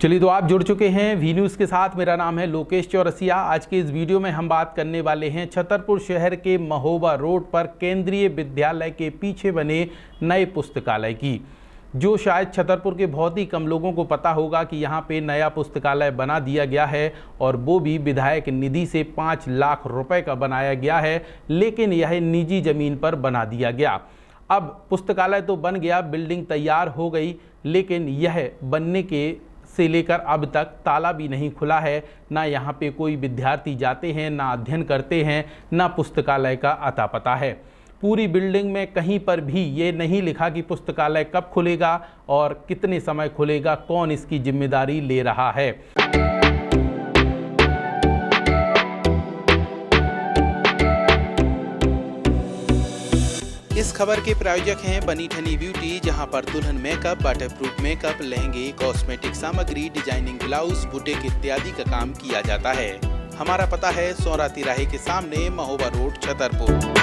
चलिए, तो आप जुड़ चुके हैं वी न्यूज़ के साथ। मेरा नाम है लोकेश चौरसिया। आज के इस वीडियो में हम बात करने वाले हैं छतरपुर शहर के महोबा रोड पर केंद्रीय विद्यालय के पीछे बने नए पुस्तकालय की, जो शायद छतरपुर के बहुत ही कम लोगों को पता होगा कि यहाँ पे नया पुस्तकालय बना दिया गया है, और वो भी विधायक निधि से 5 लाख रुपए का बनाया गया है। लेकिन यह निजी ज़मीन पर बना दिया गया। अब पुस्तकालय तो बन गया, बिल्डिंग तैयार हो गई, लेकिन यह बनने के से लेकर अब तक ताला भी नहीं खुला है। ना यहाँ पे कोई विद्यार्थी जाते हैं, ना अध्ययन करते हैं, ना पुस्तकालय का अता पता है। पूरी बिल्डिंग में कहीं पर भी ये नहीं लिखा कि पुस्तकालय कब खुलेगा और कितने समय खुलेगा, कौन इसकी जिम्मेदारी ले रहा है। इस खबर के प्रायोजक हैं बनी ठनी ब्यूटी, जहां पर दुल्हन मेकअप, वाटरप्रूफ मेकअप, लहंगे, कॉस्मेटिक सामग्री, डिजाइनिंग ब्लाउज, बुटीक इत्यादि का काम किया जाता है। हमारा पता है सौरा तिराहे के सामने, महोबा रोड, छतरपुर।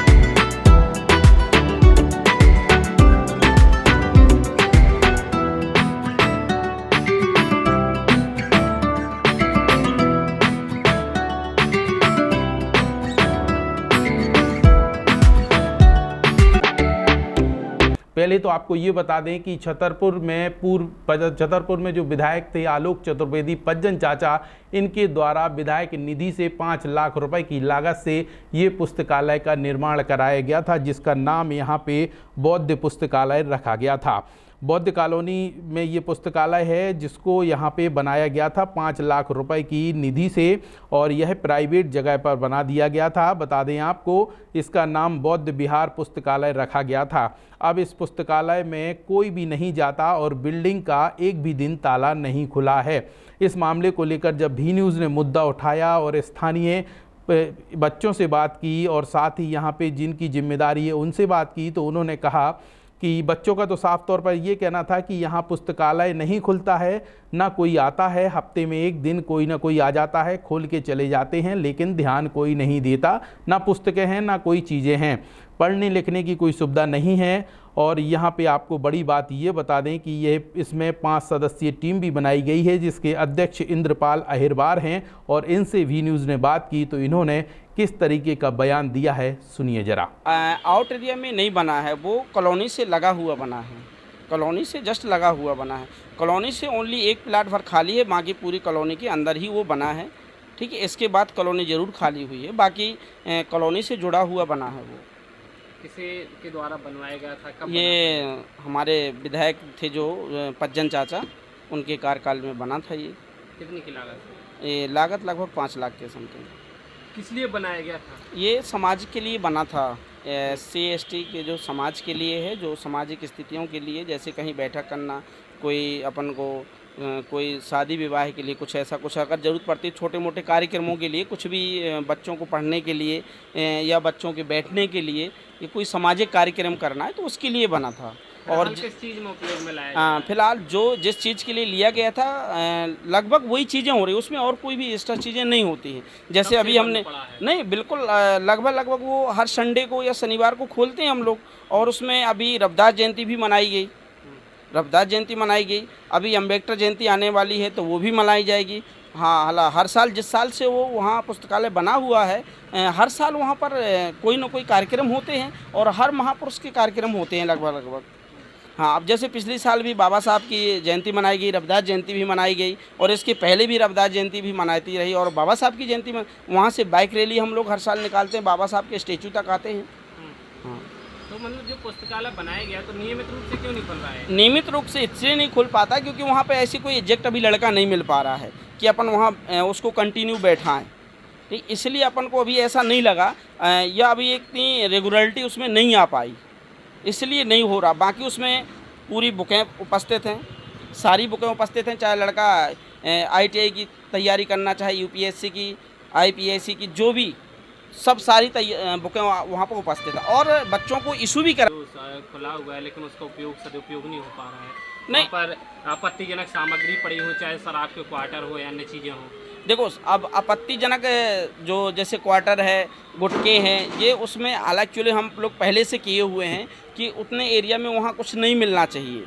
पहले तो आपको ये बता दें कि छतरपुर में जो विधायक थे आलोक चतुर्वेदी पज्जन चाचा, इनके द्वारा विधायक निधि से 5 लाख रुपए की लागत से ये पुस्तकालय का निर्माण कराया गया था, जिसका नाम यहाँ पे बौद्ध पुस्तकालय रखा गया था। बौद्ध कॉलोनी में ये पुस्तकालय है, जिसको यहाँ पे बनाया गया था 5 लाख रुपए की निधि से, और यह प्राइवेट जगह पर बना दिया गया था। बता दें आपको, इसका नाम बौद्ध विहार पुस्तकालय रखा गया था। अब इस पुस्तकालय में कोई भी नहीं जाता और बिल्डिंग का एक भी दिन ताला नहीं खुला है। इस मामले को लेकर जब वी न्यूज़ ने मुद्दा उठाया और स्थानीय बच्चों से बात की और साथ ही यहाँ पे जिनकी जिम्मेदारी है उनसे बात की, तो उन्होंने कहा कि बच्चों का तो साफ तौर पर ये कहना था कि यहाँ पुस्तकालय नहीं खुलता है, ना कोई आता है। हफ्ते में एक दिन कोई ना कोई आ जाता है, खोल के चले जाते हैं, लेकिन ध्यान कोई नहीं देता। ना पुस्तकें हैं, ना कोई चीज़ें हैं, पढ़ने लिखने की कोई सुविधा नहीं है। और यहाँ पे आपको बड़ी बात ये बता दें कि इसमें 5 सदस्यीय टीम भी बनाई गई है, जिसके अध्यक्ष इंद्रपाल अहिरबार हैं। और इनसे वी न्यूज़ ने बात की तो इन्होंने किस तरीके का बयान दिया है, सुनिए जरा। आउट एरिया में नहीं बना है, वो कॉलोनी से लगा हुआ बना है, कॉलोनी से जस्ट लगा हुआ बना है। कॉलोनी से ओनली एक प्लाट भर खाली है, बाकी पूरी कॉलोनी के अंदर ही वो बना है। ठीक है, इसके बाद कॉलोनी ज़रूर खाली हुई है, बाकी कॉलोनी से जुड़ा हुआ बना है। वो किसी के द्वारा बनवाया गया था? कब ये हमारे विधायक थे जो पज्जन चाचा, उनके कार्यकाल में बना था। ये कितनी की लागत? ये लागत लगभग 5 लाख के समथिंग। किस लिए बनाया गया था? ये समाज के लिए बना था, SC ST के जो समाज के लिए है, जो सामाजिक स्थितियों के लिए, जैसे कहीं बैठक करना, कोई अपन को कोई शादी विवाह के लिए कुछ ऐसा कुछ अगर ज़रूरत पड़ती है, छोटे मोटे कार्यक्रमों के लिए, कुछ भी बच्चों को पढ़ने के लिए या बच्चों के बैठने के लिए, ये कोई सामाजिक कार्यक्रम करना है तो उसके लिए बना था। और किस चीज़ में उपयोग में लाया? फिलहाल जो जिस चीज़ के लिए लिया गया था लगभग वही चीज़ें हो रही, उसमें और कोई भी एक्स्ट्रा चीज़ें नहीं होती हैं। जैसे अभी हमने नहीं, बिल्कुल लगभग वो हर संडे को या शनिवार को खोलते हैं हम लोग। और उसमें अभी रविदास जयंती भी मनाई गई, रविदास जयंती मनाई गई। अभी अम्बेडकर जयंती आने वाली है तो वो भी मनाई जाएगी। हाँ, हर साल जिस साल से वो वहाँ पुस्तकालय बना हुआ है, हर साल वहाँ पर कोई ना कोई कार्यक्रम होते हैं, और हर महापुरुष के कार्यक्रम होते हैं लगभग। हाँ, अब जैसे पिछले साल भी बाबा साहब की जयंती मनाई गई, रविदास जयंती भी मनाई गई, और इसके पहले भी रविदास जयंती भी मनाती रही। और बाबा साहब की जयंती में वहाँ से बाइक रैली हम लोग हर साल निकालते हैं, बाबा साहब के स्टेचू तक आते हैं। हाँ, तो मतलब जो पुस्तकालय बनाया गया तो नियमित रूप से क्यों नहीं खुल रहा है? नियमित रूप से इसलिए नहीं खुल पाता क्योंकि वहाँ पे ऐसी कोई एग्जैक्ट अभी लड़का नहीं मिल पा रहा है कि अपन वहाँ उसको कंटिन्यू बैठाएं। ठीक, इसलिए अपन को अभी ऐसा नहीं लगा, या अभी इतनी रेगुलरिटी उसमें नहीं आ पाई, इसलिए नहीं हो रहा। बाकी उसमें पूरी बुकें उपस्थित हैं, सारी बुकें उपस्थित हैं, चाहे लड़का ITI की तैयारी करना चाहे, UPSC की, IPSC की, जो भी सब सारी बुकें वहाँ पर उपस्थित है। और बच्चों को इशू भी खुला हुआ है, लेकिन उसका सदुपयोग नहीं हो पा रहा है। नहीं, पर आपत्तिजनक सामग्री पड़ी हो, चाहे शराब के क्वार्टर हो या अन्य चीज़ें हों। देखो, अब आपत्तिजनक जो जैसे क्वार्टर है, गुटके हैं, ये उसमें हालांकि हम लोग पहले से किए हुए हैं कि उतने एरिया में वहाँ कुछ नहीं मिलना चाहिए।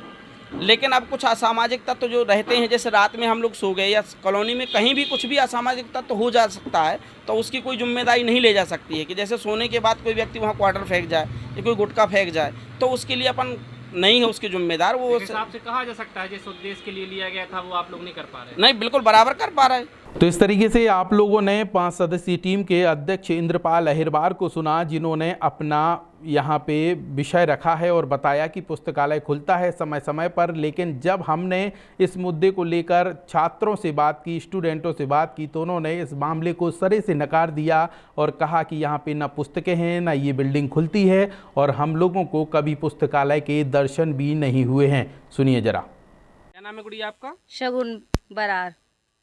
लेकिन अब कुछ असामाजिक तत्व जो रहते हैं, जैसे रात में हम लोग सो गए या कॉलोनी में कहीं भी कुछ भी असामाजिक तत्व हो जा सकता है, तो उसकी कोई जिम्मेदारी नहीं ले जा सकती है कि जैसे सोने के बाद कोई व्यक्ति वहाँ क्वार्टर फेंक जाए या कोई गुटखा फेंक जाए, तो उसके लिए अपन नहीं है उसकी जिम्मेदार। वो हिसाब से कहा जा सकता है जिस उद्देश्य के लिए लिया गया था वो आप लोग नहीं कर पा रहे। नहीं, बिल्कुल बराबर कर पा रहे। तो इस तरीके से आप लोगों ने 5 सदस्यीय टीम के अध्यक्ष इंद्रपाल अहिरबार को सुना, जिन्होंने अपना यहाँ पे विषय रखा है और बताया कि पुस्तकालय खुलता है समय समय पर, लेकिन जब हमने इस मुद्दे को लेकर छात्रों से बात की, स्टूडेंटों से बात की, तो उन्होंने इस मामले को सिरे से नकार दिया और कहा कि यहाँ पे ना पुस्तकें हैं, ना ये बिल्डिंग खुलती है और हम लोगों को कभी पुस्तकालय के दर्शन भी नहीं हुए हैं। सुनिए जरा। क्या नाम है गुड़िया आपका? शगुन बरार।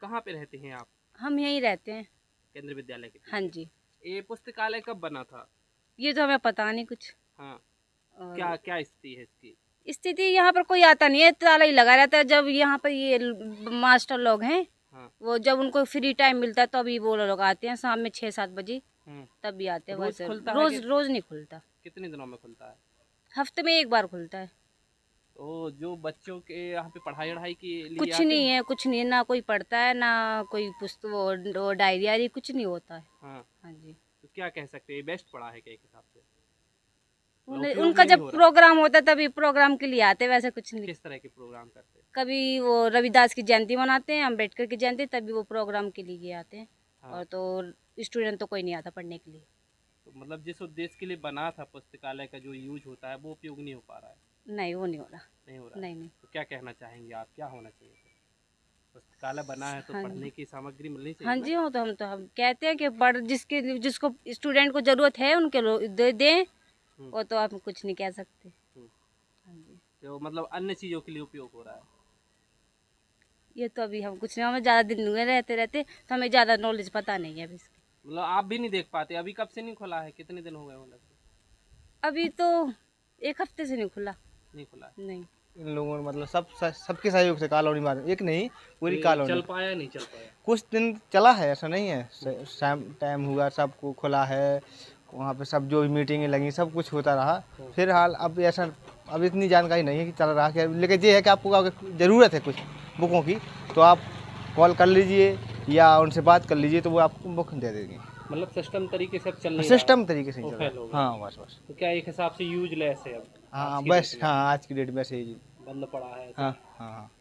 कहाँ पे रहते हैं आप? हम यहीं रहते हैं। केंद्रीय विद्यालय के? हाँ जी। ये पुस्तकालय कब बना था? ये तो हमें पता नहीं कुछ। हाँ, और क्या क्या स्थिति है इसकी? स्थिति यहाँ पर कोई आता नहीं है, ताला ही लगा रहता है। जब यहाँ पर ये मास्टर लोग हैं, हाँ। वो जब उनको फ्री टाइम मिलता है तो अभी वो लोग आते हैं शाम में 6-7 बजे, तब भी आते हैं। रोज वैसे खुलता है रोज कि- रोज नहीं खुलता, कितने दिनों में खुलता है? हफ्ते में 1 बार खुलता है। तो जो बच्चों के यहाँ पे पढ़ाई के लिए कुछ आते नहीं हैं? है, कुछ नहीं है, ना कोई पढ़ता है, ना कोई पुस्तक वो डायरी आरी कुछ नहीं होता है। हाँ, हाँ जी। तो क्या कह सकते हैं, बेस्ट पढ़ा है क्या एक हिसाब से? उपयोग उनका नहीं जब हो रहा। प्रोग्राम होता है तभी प्रोग्राम के लिए आते, वैसे कुछ नहीं। किस तरह के प्रोग्राम करते हैं? कभी वो रविदास की जयंती मनाते हैं, अम्बेडकर की जयंती, तभी वो प्रोग्राम के लिए आते हैं। हाँ। और तो स्टूडेंट तो कोई नहीं आता पढ़ने के लिए। तो मतलब जिस उद्देश्य के लिए बना था पुस्तकालय का जो यूज होता है वो उपयोग नहीं हो पा रहा है? नहीं, वो नहीं हो रहा। नहीं हो रहा है। नहीं। तो क्या कहना चाहेंगे आप, क्या होना चाहिए? पुस्तकालय बना है तो हाँ पढ़ने की सामग्री मिलनी चाहिए हाँ ना? जी, हो तो हम कहते हैं कि पढ़ जिसको स्टूडेंट को जरूरत है उनके दे दें, वो तो आप कुछ नहीं कह सकते। हाँ जी। तो मतलब अन्य चीज़ों के लिए उपयोग हो रहा है? ये तो अभी हम कुछ नहीं, हमें ज़्यादा दिन हुए रहते तो हमें ज़्यादा नॉलेज पता नहीं है अभी इसकी। मतलब आप भी नहीं देख पाते? अभी कब से नहीं खुला है, कितने दिन हो गए मतलब? अभी तो 1 हफ्ते से नहीं खुला। नहीं खुला है। नहीं। इन लोगों ने मतलब सबके सहयोग से कॉलोनी मार, एक नहीं पूरी चल कॉलोनी। पाया नहीं चल पाया? कुछ दिन चला है, ऐसा नहीं है। शाम टाइम हुआ, सबको खुला है, वहाँ पे सब जो भी मीटिंगें लगी सब कुछ होता रहा। फिर हाल अब ऐसा, अब इतनी जानकारी नहीं है कि चल रहा है, लेकिन ये है कि आपको अगर ज़रूरत है कुछ बुकों की तो आप कॉल कर लीजिए या उनसे बात कर लीजिए, तो वो आपको बुक दे देंगे। मतलब सिस्टम तरीके से अब चल नहीं सिस्टम तरीके से ही वो चल फैल रहा हो है। गया। हाँ बस। तो क्या एक हिसाब से यूजलेस है अब? हाँ आज की बस, डेट में हाँ आज की डेट में ऐसे ही। बंद पड़ा है ऐसा? हाँ हाँ।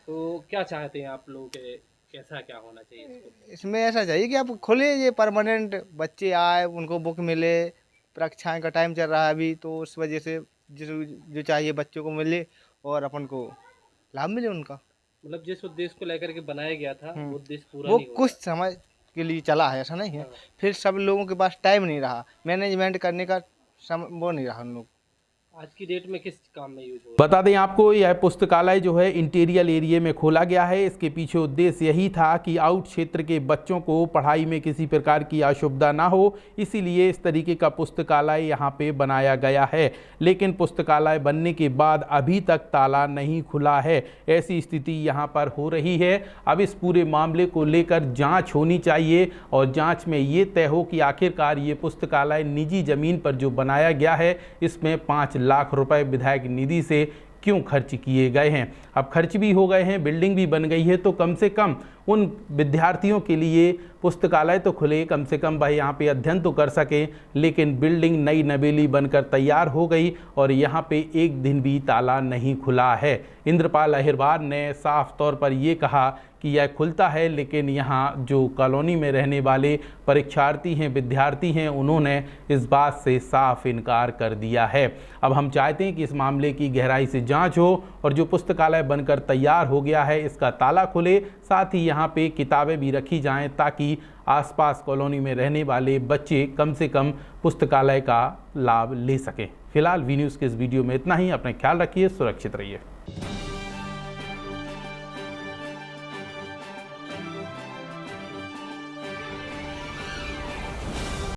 तो क्या चाहते हैं आप लोग के, कैसा क्या होना चाहिए इसको? इसमें ऐसा चाहिए कि आप खोले, ये परमानेंट बच्चे आए, उनको बुक मिले। परीक्षाएं का टाइम चल रहा है अभी, तो उस वजह से जो चाहिए बच्चों को मिले और अपन को लाभ मिले उनका। मतलब जिस उद्देश्य को लेकर के बनाया गया था वो उद्देश्य पूरा वो नहीं हो कुछ समय के लिए चला है, ऐसा नहीं है। फिर सब लोगों के पास टाइम नहीं रहा, मैनेजमेंट करने का वो नहीं रहा उन लोग। रहा। आज की डेट में किस काम में यूज हो? बता दें आपको, यह पुस्तकालय जो है इंटीरियर एरिया में खोला गया है। इसके पीछे उद्देश्य यही था कि आउट क्षेत्र के बच्चों को पढ़ाई में किसी प्रकार की असुविधा ना हो, इसीलिए इस तरीके का पुस्तकालय यहाँ पे बनाया गया है। लेकिन पुस्तकालय बनने के बाद अभी तक ताला नहीं खुला है, ऐसी स्थिति यहाँ पर हो रही है। अब इस पूरे मामले को लेकर जाँच होनी चाहिए और जाँच में ये तय हो कि आखिरकार ये पुस्तकालय निजी ज़मीन पर जो बनाया गया है इसमें 5 लाख रुपए विधायक निधि से क्यों खर्च किए गए हैं। अब खर्च भी हो गए हैं, बिल्डिंग भी बन गई है, तो कम से कम उन विद्यार्थियों के लिए पुस्तकालय तो खुले, कम से कम भाई यहाँ पे अध्ययन तो कर सकें। लेकिन बिल्डिंग नई नवेली बनकर तैयार हो गई और यहाँ पे एक दिन भी ताला नहीं खुला है। इंद्रपाल अहिरबार ने साफ तौर पर ये कहा कि यह खुलता है, लेकिन यहाँ जो कॉलोनी में रहने वाले परीक्षार्थी हैं, विद्यार्थी हैं, उन्होंने इस बात से साफ इनकार कर दिया है। अब हम चाहते हैं कि इस मामले की गहराई से जांच हो और जो पुस्तकालय बनकर तैयार हो गया है इसका ताला खुले, साथ ही यहाँ पे किताबें भी रखी जाएं ताकि आसपास कॉलोनी में रहने वाले बच्चे कम से कम पुस्तकालय का लाभ ले सकें। फिलहाल वी न्यूज़ के इस वीडियो में इतना ही। अपना ख्याल रखिए, सुरक्षित रहिए।